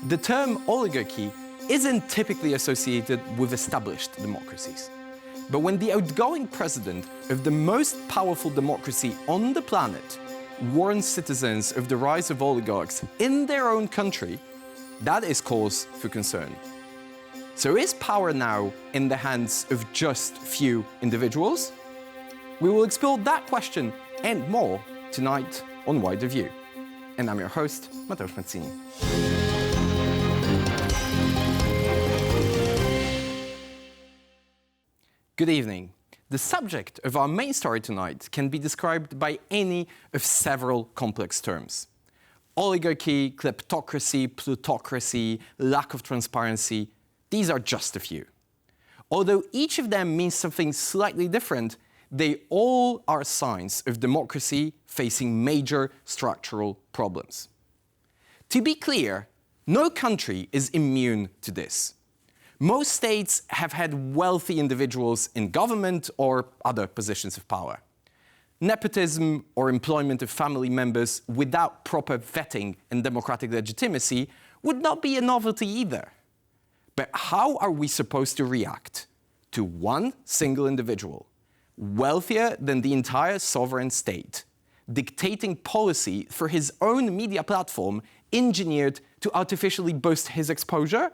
The term oligarchy isn't typically associated with established democracies. But when the outgoing president of the most powerful democracy on the planet warns citizens of the rise of oligarchs in their own country, that is cause for concern. So is power now in the hands of just few individuals? We will explore that question and more tonight on Wider View. And I'm your host, Mateusz Mazzini. Good evening. The subject of our main story tonight can be described by any of several complex terms. Oligarchy, kleptocracy, plutocracy, lack of transparency, these are just a few. Although each of them means something slightly different, they all are signs of democracy facing major structural problems. To be clear, no country is immune to this. Most states have had wealthy individuals in government or other positions of power. Nepotism or employment of family members without proper vetting and democratic legitimacy would not be a novelty either. But how are we supposed to react to one single individual, wealthier than the entire sovereign state, dictating policy for his own media platform engineered to artificially boost his exposure?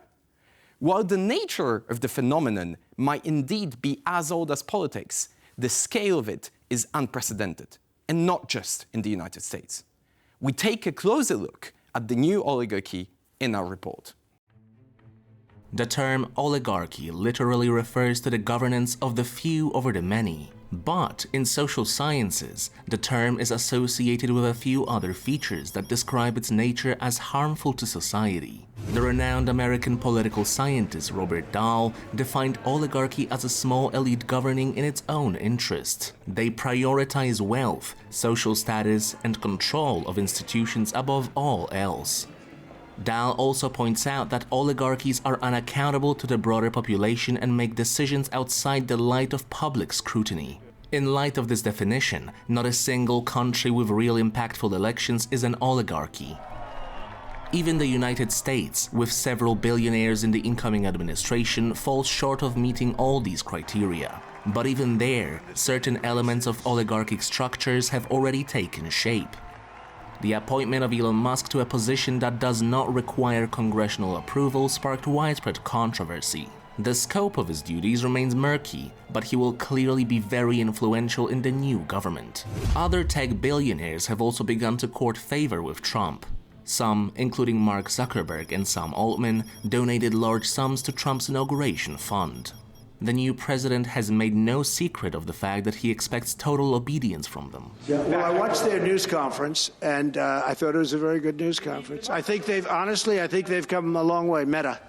While the nature of the phenomenon might indeed be as old as politics, the scale of it is unprecedented, and not just in the United States. We take a closer look at the new oligarchy in our report. The term oligarchy literally refers to the governance of the few over the many. But in social sciences, the term is associated with a few other features that describe its nature as harmful to society. The renowned American political scientist Robert Dahl defined oligarchy as a small elite governing in its own interest. They prioritize wealth, social status, and control of institutions above all else. Dahl also points out that oligarchies are unaccountable to the broader population and make decisions outside the light of public scrutiny. In light of this definition, not a single country with real impactful elections is an oligarchy. Even the United States, with several billionaires in the incoming administration, falls short of meeting all these criteria. But even there, certain elements of oligarchic structures have already taken shape. The appointment of Elon Musk to a position that does not require congressional approval sparked widespread controversy. The scope of his duties remains murky, but he will clearly be very influential in the new government. Other tech billionaires have also begun to court favor with Trump. Some, including Mark Zuckerberg and Sam Altman, donated large sums to Trump's inauguration fund. The new president has made no secret of the fact that he expects total obedience from them. Yeah, well, I watched their news conference, and I thought it was a very good news conference. I think they've come a long way. Meta,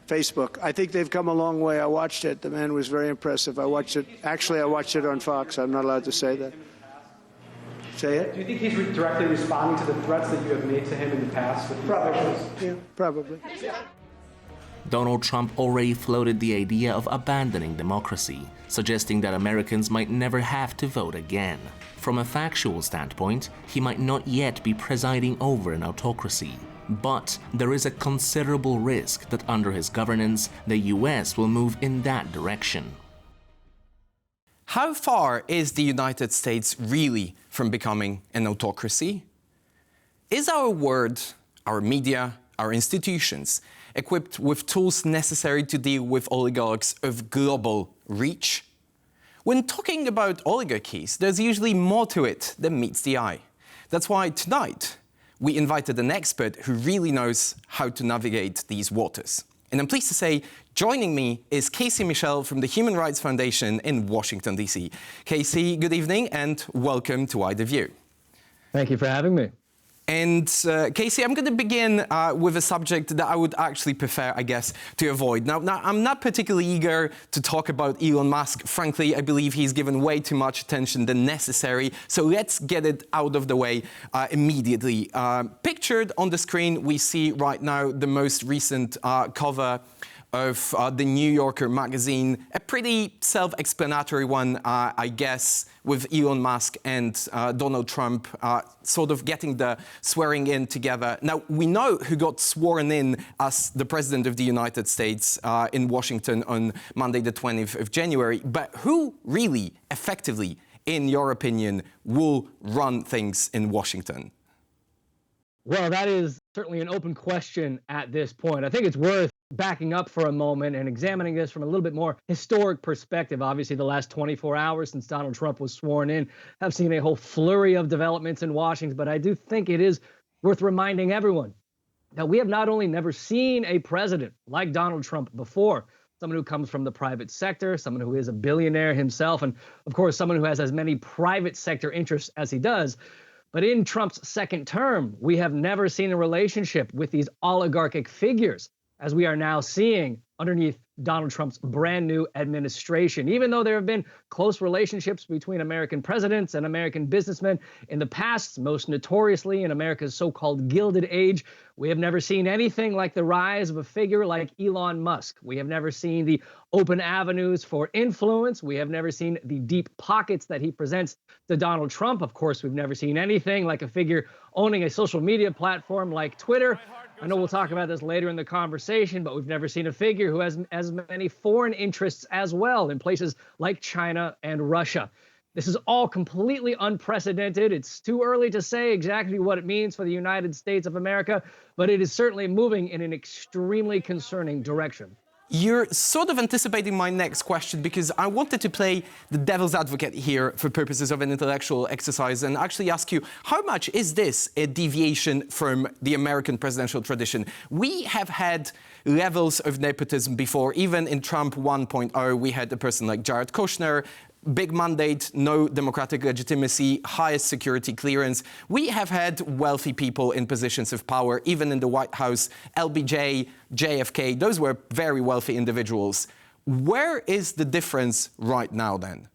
Facebook, I think they've come a long way. I watched it. The man was very impressive. I watched it on Fox. I'm not allowed to say that. Say it? Do you think he's directly responding to the threats that you have made to him in the past? Probably. Yeah, probably. Donald Trump already floated the idea of abandoning democracy, suggesting that Americans might never have to vote again. From a factual standpoint, he might not yet be presiding over an autocracy. But there is a considerable risk that under his governance, the US will move in that direction. How far is the United States really from becoming an autocracy? Is our word, our media, our institutions equipped with tools necessary to deal with oligarchs of global reach? When talking about oligarchies, there's usually more to it than meets the eye. That's why tonight we invited an expert who really knows how to navigate these waters. And I'm pleased to say, joining me is Casey Michel from the Human Rights Foundation in Washington, D.C. Casey, good evening and welcome to Wider View. Thank you for having me. And Casey, I'm going to begin with a subject that I would actually prefer, I guess, to avoid. Now, I'm not particularly eager to talk about Elon Musk. Frankly, I believe he's given way too much attention than necessary. So let's get it out of the way immediately. Pictured on the screen, we see right now the most recent cover of the New Yorker magazine, a pretty self-explanatory one, I guess, with Elon Musk and Donald Trump sort of getting the swearing in together. Now, we know who got sworn in as the President of the United States in Washington on Monday, the 20th of January, but who really, effectively, in your opinion, will run things in Washington? Well, that is certainly an open question at this point. I think it's worth backing up for a moment and examining this from a little bit more historic perspective. Obviously, the last 24 hours since Donald Trump was sworn in have seen a whole flurry of developments in Washington, but I do think it is worth reminding everyone that we have not only never seen a president like Donald Trump before, someone who comes from the private sector, someone who is a billionaire himself, and of course, someone who has as many private sector interests as he does. But in Trump's second term, we have never seen a relationship with these oligarchic figures as we are now seeing underneath Donald Trump's brand new administration. Even though there have been close relationships between American presidents and American businessmen in the past, most notoriously in America's so-called Gilded Age, we have never seen anything like the rise of a figure like Elon Musk. We have never seen the open avenues for influence. We have never seen the deep pockets that he presents to Donald Trump. Of course, we've never seen anything like a figure owning a social media platform like Twitter. I know we'll talk about this later in the conversation, but we've never seen a figure who has as many foreign interests as well in places like China and Russia. This is all completely unprecedented. It's too early to say exactly what it means for the United States of America, but it is certainly moving in an extremely concerning direction. You're sort of anticipating my next question because I wanted to play the devil's advocate here for purposes of an intellectual exercise and actually ask you, how much is this a deviation from the American presidential tradition? We have had levels of nepotism before. Even in Trump 1.0, we had a person like Jared Kushner, big mandate, no democratic legitimacy, highest security clearance. We have had wealthy people in positions of power, even in the White House, LBJ, JFK, those were very wealthy individuals. Where is the difference right now then?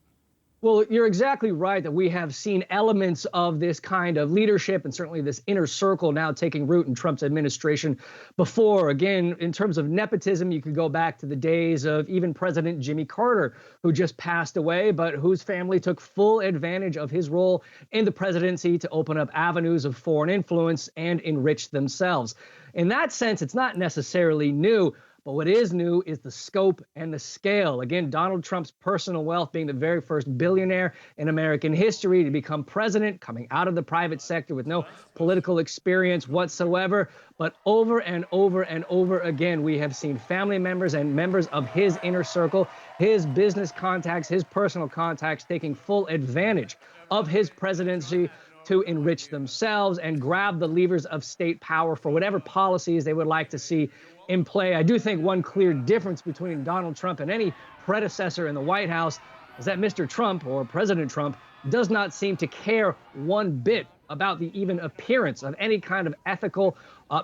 Well, you're exactly right that we have seen elements of this kind of leadership and certainly this inner circle now taking root in Trump's administration before. Again, in terms of nepotism, you could go back to the days of even President Jimmy Carter, who just passed away, but whose family took full advantage of his role in the presidency to open up avenues of foreign influence and enrich themselves. In that sense, it's not necessarily new. But what is new is the scope and the scale. Again, Donald Trump's personal wealth being the very first billionaire in American history to become president, coming out of the private sector with no political experience whatsoever. But over and over and over again, we have seen family members and members of his inner circle, his business contacts, his personal contacts, taking full advantage of his presidency to enrich themselves and grab the levers of state power for whatever policies they would like to see in play. I do think one clear difference between Donald Trump and any predecessor in the White House is that Mr. Trump, or President Trump, does not seem to care one bit about the even appearance of any kind of ethical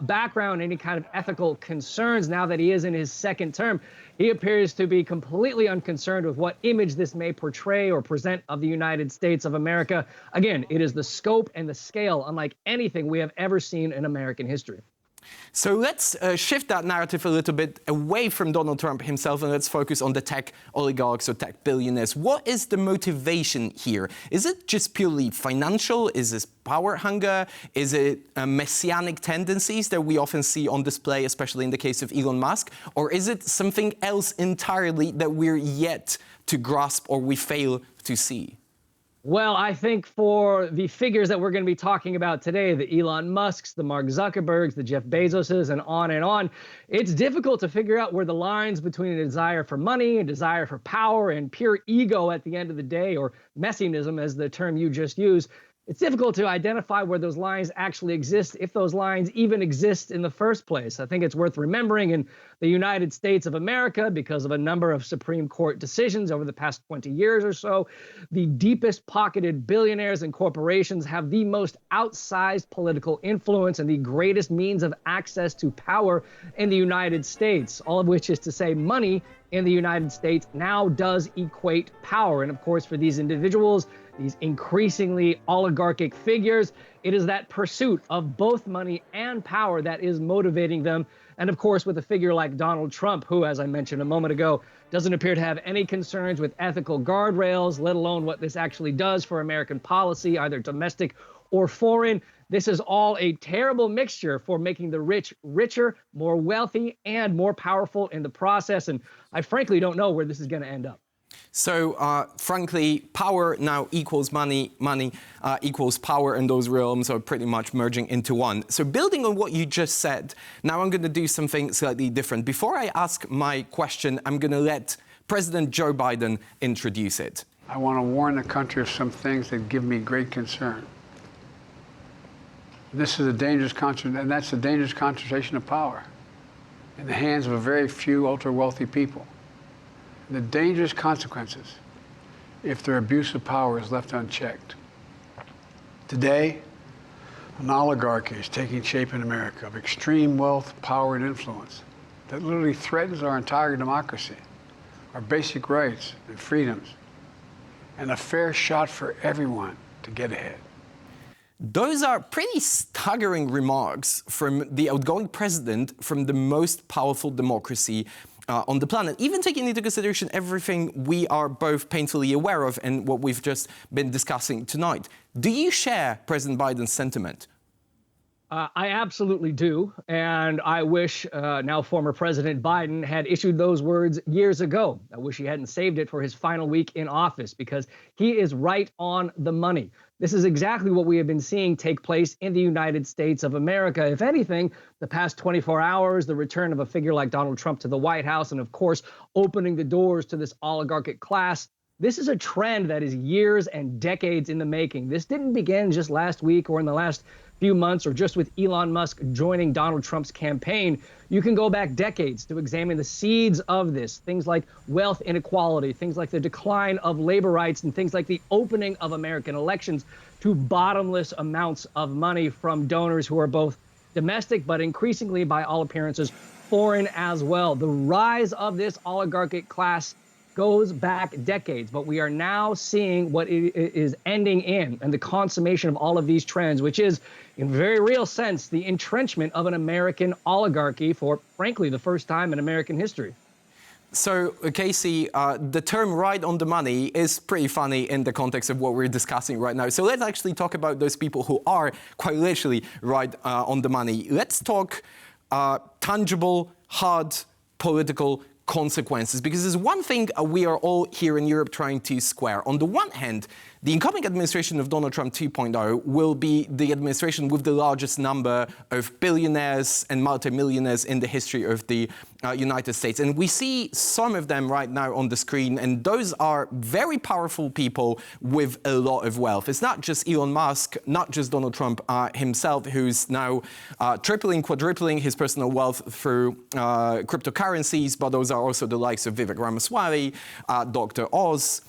background, any kind of ethical concerns now that he is in his second term. He appears to be completely unconcerned with what image this may portray or present of the United States of America. Again, it is the scope and the scale unlike anything we have ever seen in American history. So let's shift that narrative a little bit away from Donald Trump himself and let's focus on the tech oligarchs or tech billionaires. What is the motivation here? Is it just purely financial? Is this power hunger? Is it messianic tendencies that we often see on display, especially in the case of Elon Musk? Or is it something else entirely that we're yet to grasp or we fail to see? Well, I think for the figures that we're going to be talking about today, the Elon Musks, the Mark Zuckerbergs, the Jeff Bezoses, and on, it's difficult to figure out where the lines between a desire for money, a desire for power, and pure ego at the end of the day, or messianism as the term you just used, it's difficult to identify where those lines actually exist, if those lines even exist in the first place. I think it's worth remembering in the United States of America, because of a number of Supreme Court decisions over the past 20 years or so, the deepest pocketed billionaires and corporations have the most outsized political influence and the greatest means of access to power in the United States, all of which is to say money in the United States now does equate power. And of course, for these individuals, these increasingly oligarchic figures, it is that pursuit of both money and power that is motivating them. And of course, with a figure like Donald Trump, who, as I mentioned a moment ago, doesn't appear to have any concerns with ethical guardrails, let alone what this actually does for American policy, either domestic or foreign. This is all a terrible mixture for making the rich richer, more wealthy, and more powerful in the process. And I frankly don't know where this is going to end up. So, frankly, power now equals money, money equals power, and those realms are pretty much merging into one. So, building on what you just said, now I'm going to do something slightly different. Before I ask my question, I'm going to let President Joe Biden introduce it. I want to warn the country of some things that give me great concern. This is a dangerous concentration, and that's a dangerous concentration of power in the hands of a very few ultra-wealthy people. The dangerous consequences if their abuse of power is left unchecked. Today, an oligarchy is taking shape in America of extreme wealth, power, and influence that literally threatens our entire democracy, our basic rights and freedoms, and a fair shot for everyone to get ahead. Those are pretty staggering remarks from the outgoing president from the most powerful democracy on the planet, even taking into consideration everything we are both painfully aware of and what we've just been discussing tonight. Do you share President Biden's sentiment? I absolutely do. And I wish now former President Biden had issued those words years ago. I wish he hadn't saved it for his final week in office, because he is right on the money. This is exactly what we have been seeing take place in the United States of America. If anything, the past 24 hours, the return of a figure like Donald Trump to the White House, and of course, opening the doors to this oligarchic class, this is a trend that is years and decades in the making. This didn't begin just last week or in the last few months or just with Elon Musk joining Donald Trump's campaign. You can go back decades to examine the seeds of this, things like wealth inequality, things like the decline of labor rights, and things like the opening of American elections to bottomless amounts of money from donors who are both domestic, but increasingly, by all appearances, foreign as well. The rise of this oligarchic class goes back decades, but we are now seeing what it is ending in, and the consummation of all of these trends, which is, in very real sense, the entrenchment of an American oligarchy for, frankly, the first time in American history. So, Casey, the term right on the money is pretty funny in the context of what we're discussing right now. So let's actually talk about those people who are quite literally right on the money. Let's talk tangible, hard political consequences, because there's one thing we are all here in Europe trying to square. On the one hand, the incoming administration of Donald Trump 2.0 will be the administration with the largest number of billionaires and multimillionaires in the history of the United States. And we see some of them right now on the screen, and those are very powerful people with a lot of wealth. It's not just Elon Musk, not just Donald Trump himself, who's now tripling, quadrupling his personal wealth through cryptocurrencies, but those are also the likes of Vivek Ramaswamy, Dr. Oz,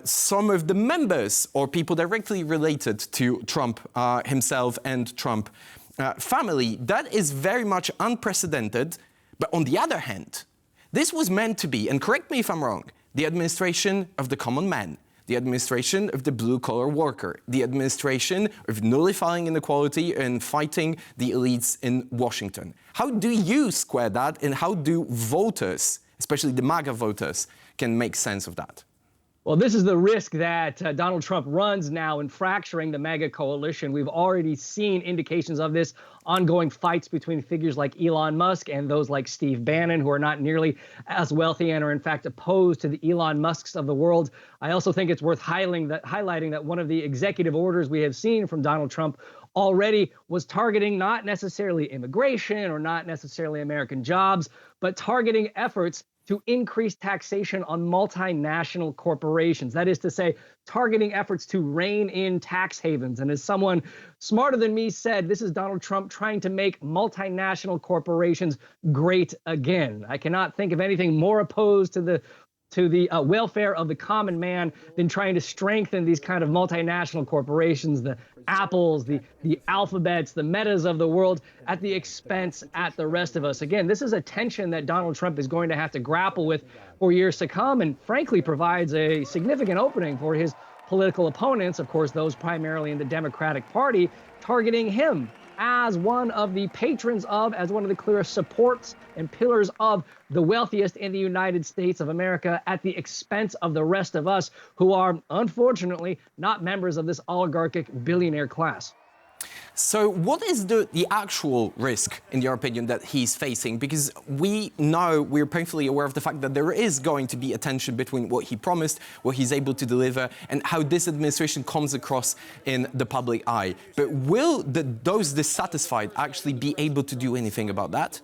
some of the members or people directly related to Trump himself and Trump family. That is very much unprecedented. But on the other hand, this was meant to be, and correct me if I'm wrong, the administration of the common man, the administration of the blue-collar worker, the administration of nullifying inequality and fighting the elites in Washington. How do you square that, and how do voters, especially the MAGA voters, can make sense of that? Well, this is the risk that Donald Trump runs now in fracturing the MAGA coalition. We've already seen indications of this, ongoing fights between figures like Elon Musk and those like Steve Bannon, who are not nearly as wealthy and are in fact opposed to the Elon Musks of the world. I also think it's worth highlighting that one of the executive orders we have seen from Donald Trump already was targeting not necessarily immigration or not necessarily American jobs, but targeting efforts to increase taxation on multinational corporations. That is to say, targeting efforts to rein in tax havens. And as someone smarter than me said, this is Donald Trump trying to make multinational corporations great again. I cannot think of anything more opposed to to the welfare of the common man than trying to strengthen these kind of multinational corporations, the Apples, the Alphabets, the Metas of the world, at the expense at the rest of us. Again, this is a tension that Donald Trump is going to have to grapple with for years to come, and frankly provides a significant opening for his political opponents, of course, those primarily in the Democratic Party, targeting him as one of the patrons of, as one of the clearest supports and pillars of the wealthiest in the United States of America at the expense of the rest of us who are, unfortunately, not members of this oligarchic billionaire class. So what is the actual risk, in your opinion, that he's facing? Because we know, we're painfully aware of the fact that there is going to be a tension between what he promised, what he's able to deliver, and how this administration comes across in the public eye. But will those dissatisfied actually be able to do anything about that?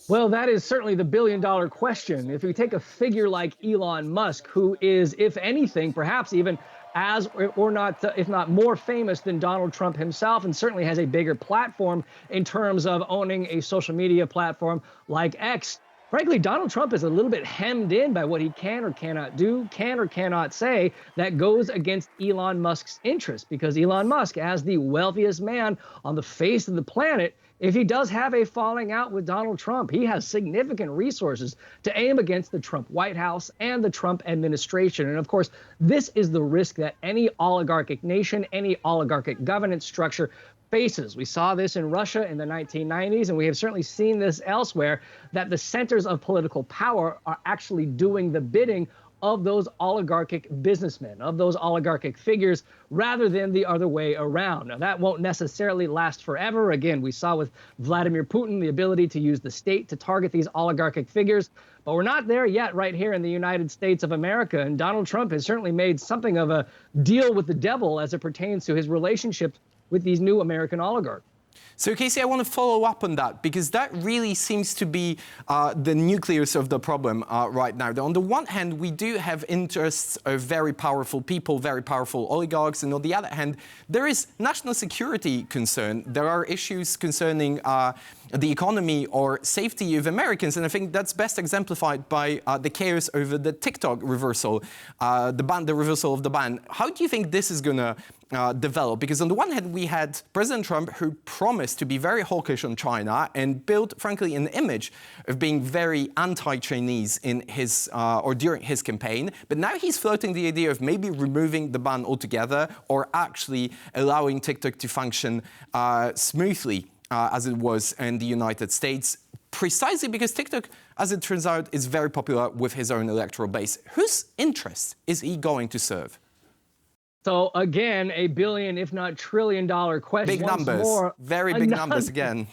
Well, that is certainly the billion-dollar question. If we take a figure like Elon Musk, who is, if anything, perhaps even as or not, if not more famous than Donald Trump himself, and certainly has a bigger platform in terms of owning a social media platform like X. Frankly, Donald Trump is a little bit hemmed in by what he can or cannot do, can or cannot say, that goes against Elon Musk's interests, because Elon Musk, as the wealthiest man on the face of the planet, if he does have a falling out with Donald Trump, he has significant resources to aim against the Trump White House and the Trump administration. And of course, this is the risk that any oligarchic nation, any oligarchic governance structure faces. We saw this in Russia in the 1990s, and we have certainly seen this elsewhere, that the centers of political power are actually doing the bidding of those oligarchic businessmen, of those oligarchic figures, rather than the other way around. Now, that won't necessarily last forever. Again, we saw with Vladimir Putin the ability to use the state to target these oligarchic figures, but we're not there yet right here in the United States of America. And Donald Trump has certainly made something of a deal with the devil as it pertains to his relationships with these new American oligarchs. So, Casey, I want to follow up on that, because that really seems to be the nucleus of the problem right now. On the one hand, we do have interests of very powerful people, very powerful oligarchs, and on the other hand, there is national security concern. There are issues concerning the economy or safety of Americans, and I think that's best exemplified by the chaos over the TikTok reversal, the reversal of the ban. How do you think this is going to develop? Because on the one hand, we had President Trump, who promised to be very hawkish on China and built, frankly, an image of being very anti-Chinese in his or during his campaign. But now he's floating the idea of maybe removing the ban altogether, or actually allowing TikTok to function smoothly as it was in the United States, precisely because TikTok, as it turns out, is very popular with his own electoral base. Whose interest is he going to serve? So again, a billion, if not trillion-dollar question. Big numbers, very big numbers again.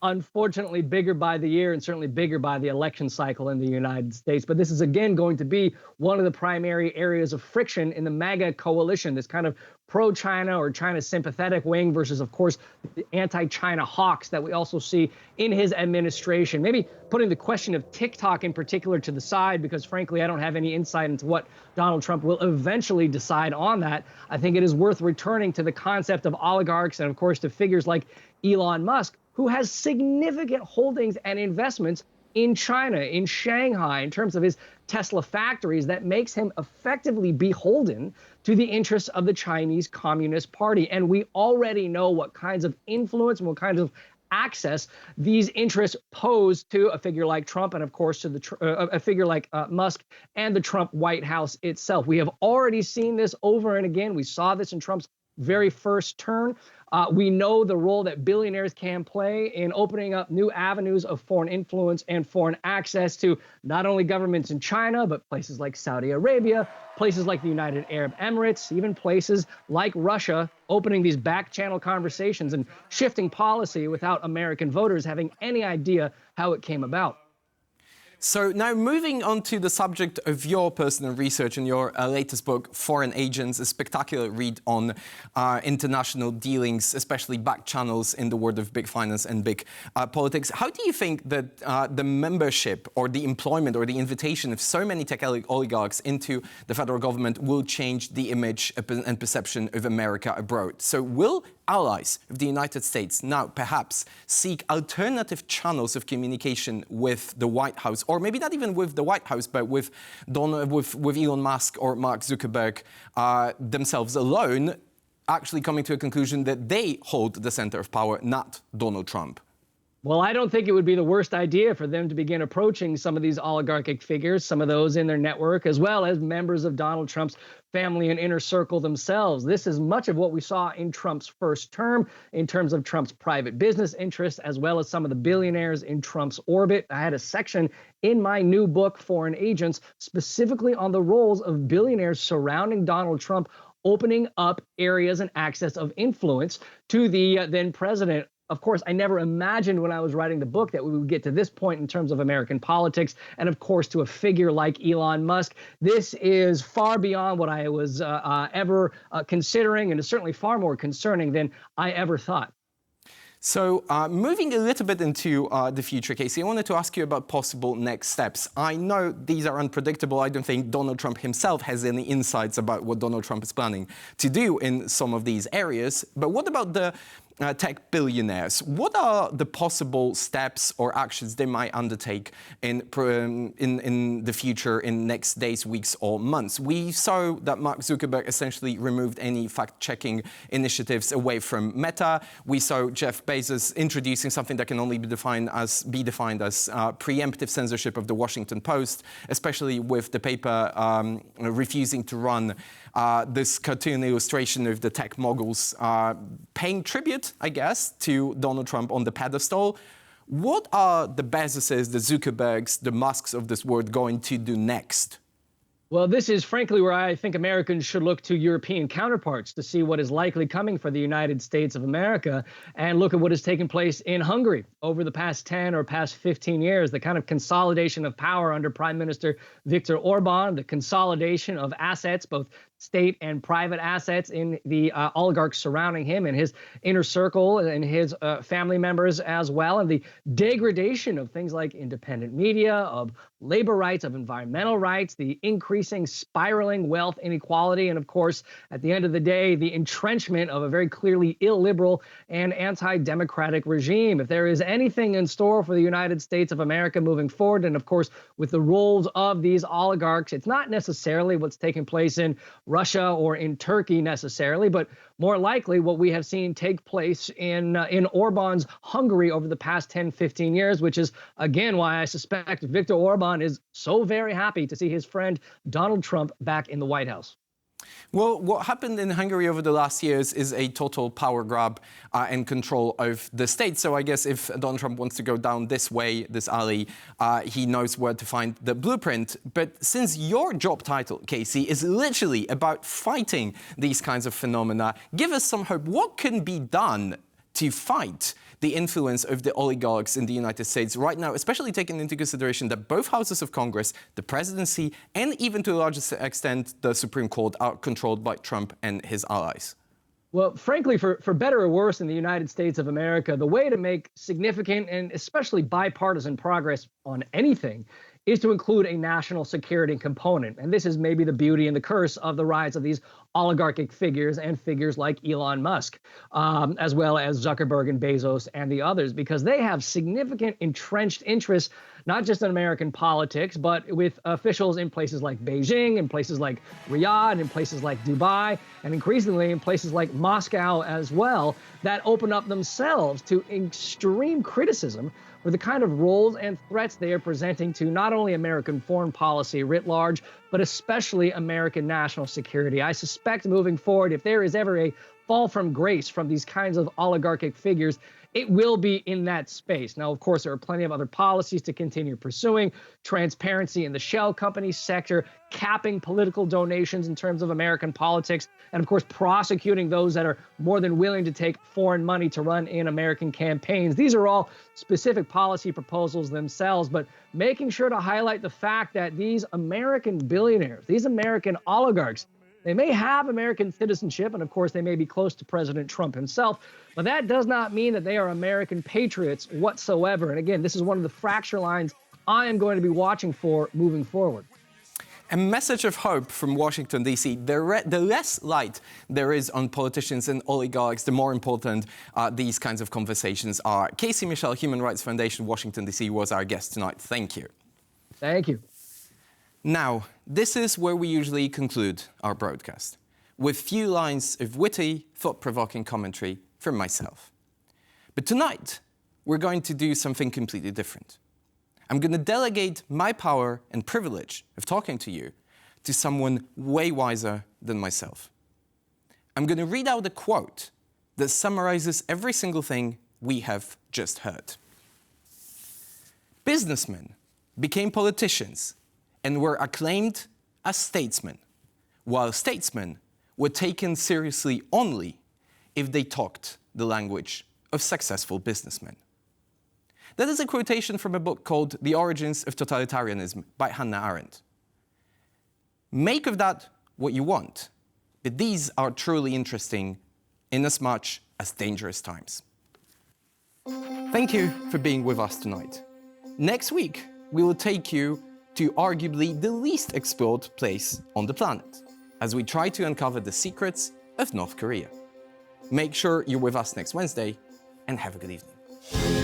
Unfortunately, bigger by the year and certainly bigger by the election cycle in the United States. But this is again going to be one of the primary areas of friction in the MAGA coalition, this kind of pro-China or China sympathetic wing versus, of course, the anti-China hawks that we also see in his administration. Maybe putting the question of TikTok in particular to the side, because frankly, I don't have any insight into what Donald Trump will eventually decide on that. I think it is worth returning to the concept of oligarchs and, of course, to figures like Elon Musk, who has significant holdings and investments in China, in Shanghai, in terms of his Tesla factories, that makes him effectively beholden to the interests of the Chinese Communist Party. And we already know what kinds of influence and what kinds of access these interests pose to a figure like Trump, and of course to a figure like Musk and the Trump White House itself. We have already seen this over and again. We saw this in Trump's very first turn. We know the role that billionaires can play in opening up new avenues of foreign influence and foreign access to not only governments in China, but places like Saudi Arabia, places like the United Arab Emirates, even places like Russia, opening these back channel conversations and shifting policy without American voters having any idea how it came about. So now moving on to the subject of your personal research and your latest book, Foreign Agents, a spectacular read on international dealings, especially back channels in the world of big finance and big politics. How do you think that the membership or the employment or the invitation of so many tech oligarchs into the federal government will change the image and perception of America abroad? So will allies of the United States now perhaps seek alternative channels of communication with the White House or maybe not even with the White House, but with Elon Musk or Mark Zuckerberg themselves alone, actually coming to a conclusion that they hold the center of power, not Donald Trump? Well, I don't think it would be the worst idea for them to begin approaching some of these oligarchic figures, some of those in their network, as well as members of Donald Trump's family and inner circle themselves. This is much of what we saw in Trump's first term in terms of Trump's private business interests, as well as some of the billionaires in Trump's orbit. I had a section in my new book, Foreign Agents, specifically on the roles of billionaires surrounding Donald Trump, opening up areas and access of influence to the then president. Of course, I never imagined when I was writing the book that we would get to this point in terms of American politics, and of course, to a figure like Elon Musk. This is far beyond what I was ever considering, and is certainly far more concerning than I ever thought. So moving a little bit into the future, Casey, I wanted to ask you about possible next steps. I know these are unpredictable. I don't think Donald Trump himself has any insights about what Donald Trump is planning to do in some of these areas. But what about the tech billionaires? What are the possible steps or actions they might undertake in the future, in next days, weeks, or months? We saw that Mark Zuckerberg essentially removed any fact-checking initiatives away from Meta. We saw Jeff Bezos introducing something that can only be defined as preemptive censorship of the Washington Post, especially with the paper refusing to run this cartoon illustration of the tech moguls paying tribute, I guess, to Donald Trump on the pedestal. What are the Bezoses, the Zuckerbergs, the Musks of this world going to do next? Well, this is frankly where I think Americans should look to European counterparts to see what is likely coming for the United States of America, and look at what has taken place in Hungary over the past 10 or past 15 years, the kind of consolidation of power under Prime Minister Viktor Orban, the consolidation of assets, both state and private assets, in the oligarchs surrounding him and his inner circle and his family members as well, and the degradation of things like independent media, of labor rights, of environmental rights, the increasing spiraling wealth inequality, and of course, at the end of the day, the entrenchment of a very clearly illiberal and anti-democratic regime. If there is anything in store for the United States of America moving forward, and of course, with the roles of these oligarchs, it's not necessarily what's taking place in Russia or in Turkey necessarily, but more likely what we have seen take place in Orban's Hungary over the past 10, 15 years, which is, again, why I suspect Viktor Orban is so very happy to see his friend Donald Trump back in the White House. Well, what happened in Hungary over the last years is a total power grab and control of the state. So I guess if Donald Trump wants to go down this way, this alley, he knows where to find the blueprint. But since your job title, Casey, is literally about fighting these kinds of phenomena, give us some hope. What can be done to fight the influence of the oligarchs in the United States right now, especially taking into consideration that both houses of Congress, the presidency, and even to a large extent the Supreme Court are controlled by Trump and his allies? Well, frankly, for better or worse in the United States of America, the way to make significant and especially bipartisan progress on anything is to include a national security component. And this is maybe the beauty and the curse of the rise of these oligarchic figures and figures like Elon Musk, as well as Zuckerberg and Bezos and the others, because they have significant entrenched interests, not just in American politics, but with officials in places like Beijing, in places like Riyadh, in places like Dubai, and increasingly in places like Moscow as well, that open up themselves to extreme criticism for the kind of roles and threats they are presenting to not only American foreign policy writ large, but especially American national security. I suspect moving forward, if there is ever a fall from grace from these kinds of oligarchic figures, it will be in that space. Now, of course, there are plenty of other policies to continue pursuing: transparency in the shell company sector, capping political donations in terms of American politics, and of course, prosecuting those that are more than willing to take foreign money to run in American campaigns. These are all specific policy proposals themselves, but making sure to highlight the fact that these American billionaires, these American oligarchs, they may have American citizenship, and of course, they may be close to President Trump himself, but that does not mean that they are American patriots whatsoever. And again, this is one of the fracture lines I am going to be watching for moving forward. A message of hope from Washington, D.C. The less light there is on politicians and oligarchs, the more important these kinds of conversations are. Casey Michel, Human Rights Foundation, Washington, D.C. was our guest tonight. Thank you. Thank you. Now, this is where we usually conclude our broadcast, with few lines of witty, thought-provoking commentary from myself. But tonight, we're going to do something completely different. I'm going to delegate my power and privilege of talking to you to someone way wiser than myself. I'm going to read out a quote that summarizes every single thing we have just heard. Businessmen became politicians and were acclaimed as statesmen, while statesmen were taken seriously only if they talked the language of successful businessmen. That is a quotation from a book called The Origins of Totalitarianism by Hannah Arendt. Make of that what you want, but these are truly interesting inasmuch as dangerous times. Thank you for being with us tonight. Next week, we will take you to arguably the least explored place on the planet, as we try to uncover the secrets of North Korea. Make sure you're with us next Wednesday, and have a good evening.